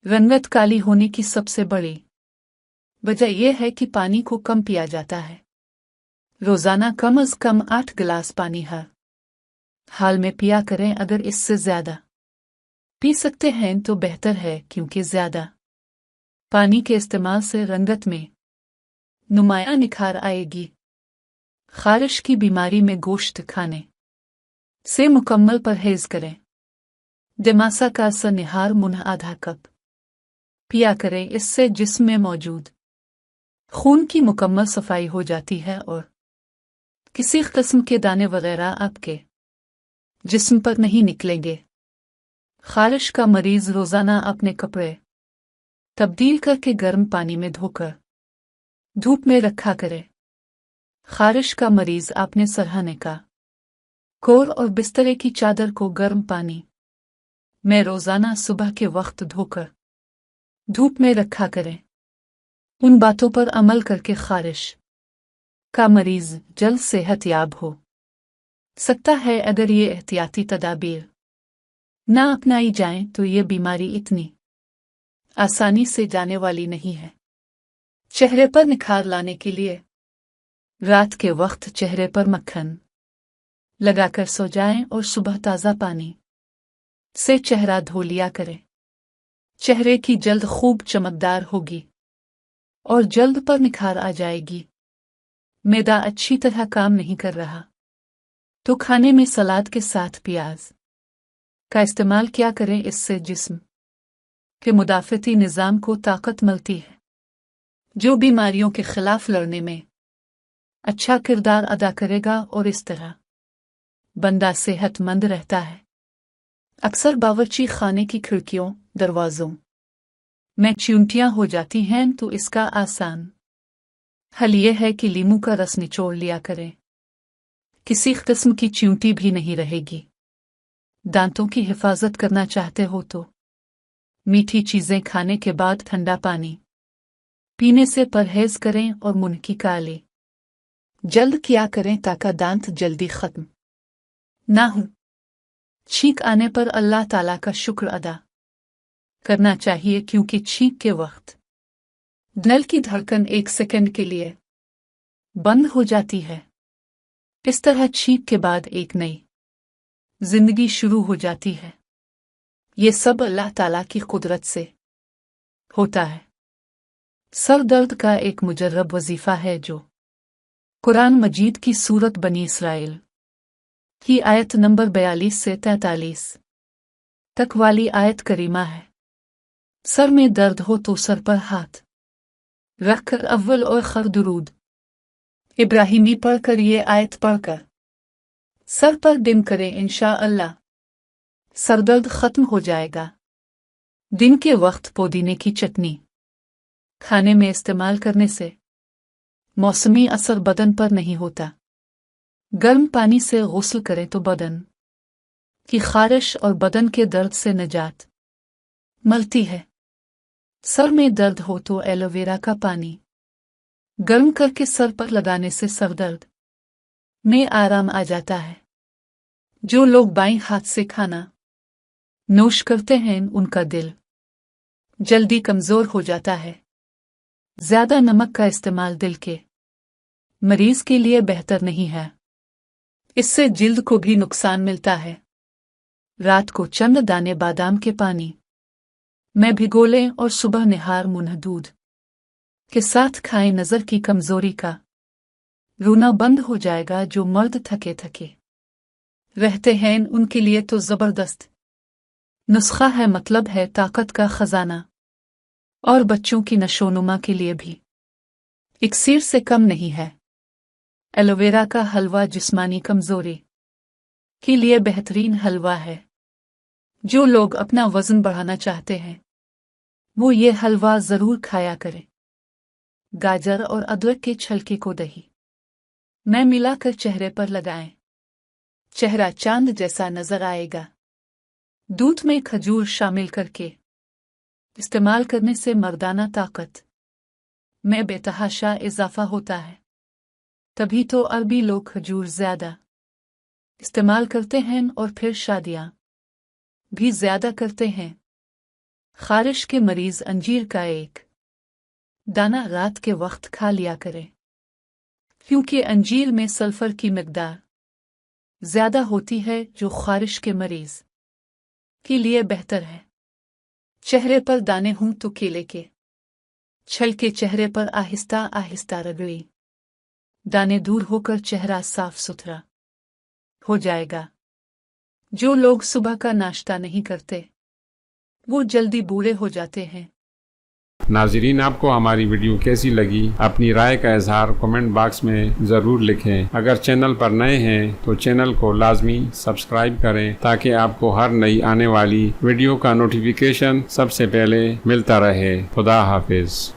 रंगत काली होने की सबसे बड़ी वजह यह है कि पानी को कम पिया जाता है। रोजाना कम अज कम 8 गिलास पानी हर हाल में पिया करें। अगर इससे ज्यादा पी सकते हैं तो बेहतर है, क्योंकि ज्यादा पानी के इस्तेमाल से रंगत में नुमायां निखार आएगी। खारिश की बीमारी में गोश्त खाने से मुकम्मल परहेज करें। दिमासा का निहार मुन्ह आधा कप पिया करें। इससे जिस्म में मौजूद खून की मुकम्मल सफाई हो जाती है और किसी किस्म के दाने वगैरह आपके जिस्म पर नहीं निकलेंगे। खारिश का मरीज रोजाना अपने कपड़े तब्दील करके गर्म पानी में धोकर धूप में रखा करे। खारिश का मरीज अपने सरहाने का कोर और बिस्तरे की चादर को गर्म पानी में रोजाना सुबह के वक्त धोकर धूप में रखा करें। उन बातों पर अमल करके खारिश का मरीज जल्द सेहतयाब हो सकता है। अगर ये एहतियाती तदाबीर ना अपनाई जाएं तो ये बीमारी इतनी आसानी से जाने वाली नहीं है। चेहरे पर निखार लाने के लिए रात के वक्त चेहरे पर मक्खन लगाकर सो जाएं और सुबह ताज़ा पानी से चेहरा धो लिया करें। चेहरे की जल्द खूब चमकदार होगी और जल्द पर निखार आ जाएगी। मैदा अच्छी तरह काम नहीं कर रहा तो खाने में सलाद के साथ प्याज का इस्तेमाल किया करें। इससे जिस्म के मुदाफ़ती निज़ाम को ताकत मिलती है, जो बीमारियों के खिलाफ लड़ने में अच्छा किरदार अदा करेगा और इस तरह बंदा सेहतमंद रहता है। अक्सर बावर्ची खाने की खिड़कियों दरवाज़ों में चींटियां हो जाती हैं, तो इसका आसान हल यह है कि लीमू का रस निचोड़ लिया करें। किसी किस्म की चींटी भी नहीं रहेगी। दांतों की हिफाजत करना चाहते हो तो मीठी चीजें खाने के बाद ठंडा पानी पीने से परहेज करें और मुंह की काली जल्द किया करें ताकि दांत जल्दी खत्म ना हो। छींक आने पर अल्लाह ताला का शुक्र अदा करना चाहिए, क्योंकि छींक के वक्त दिल की धड़कन 1 सेकंड के लिए बंद हो जाती है। इस तरह छींक के बाद एक नई जिंदगी शुरू हो जाती है। ये सब अल्लाह ताला की कुदरत से होता है। सर दर्द का एक मुजर्रब वजीफा है जो कुरान मजीद की सूरत बनी इसराइल की आयत नंबर 42 से 43 तक वाली आयत करीमा है। सर में दर्द हो तो सर पर हाथ रखकर अव्वल और खर दुरूद इब्राहिमी पढ़कर ये आयत पढ़कर सर पर डिम करें। इंशाअल्लाह सरदर्द खत्म हो जाएगा। दिन के वक्त पुदीने की चटनी खाने में इस्तेमाल करने से मौसमी असर बदन पर नहीं होता। गर्म पानी से गुस्ल करें तो बदन की खारिश और बदन के दर्द से निजात मिलती है। सर में दर्द हो तो एलोवेरा का पानी गर्म करके सर पर लगाने से सरदर्द में आराम आ जाता है। जो लोग बाएं हाथ से खाना नोश करते हैं उनका दिल जल्दी कमजोर हो जाता है। ज्यादा नमक का इस्तेमाल दिल के मरीज के लिए बेहतर नहीं है। इससे जिल्द को भी नुकसान मिलता है। रात को चंद दाने बादाम के पानी में भिगो लें और सुबह निहार मुन्ह दूध के साथ खाएं। नजर की कमजोरी का रोना बंद हो जाएगा। जो मर्द थके थके रहते हैं उनके लिए तो जबरदस्त नुस्खा है, मतलब है ताकत का खजाना। और बच्चों की नशोनुमा के लिए भी इक्सीर से कम नहीं है। एलोवेरा का हलवा जिस्मानी कमजोरी के लिए बेहतरीन हलवा है। जो लोग अपना वजन बढ़ाना चाहते हैं वो ये हलवा जरूर खाया करें। गाजर और अदरक के छिलके को दही में मिलाकर चेहरे पर लगाएं। चेहरा चांद जैसा नजर आएगा। दूध में खजूर शामिल करके इस्तेमाल करने से मर्दाना ताकत में बेतहाशा इजाफा होता है। तभी तो अरबी लोग खजूर ज्यादा इस्तेमाल करते हैं और फिर शादियां भी ज्यादा करते हैं। खारिश के मरीज अंजीर का एक दाना रात के वक्त खा लिया करें, क्योंकि अंजीर में सल्फर की मिकदार ज्यादा होती है जो खारिश के मरीज के लिए बेहतर है। चेहरे पर दाने हों तो केले के छल के चेहरे पर आहिस्ता आहिस्ता रगड़ें। दाने दूर होकर चेहरा साफ सुथरा हो जाएगा। जो लोग सुबह का नाश्ता नहीं करते वो जल्दी बूढ़े हो जाते हैं। नाज़रीन, आपको हमारी वीडियो कैसी लगी अपनी राय का इजहार कमेंट बॉक्स में ज़रूर लिखें। अगर चैनल पर नए हैं तो चैनल को लाजमी सब्सक्राइब करें ताकि आपको हर नई आने वाली वीडियो का नोटिफिकेशन सबसे पहले मिलता रहे। खुदा हाफिज।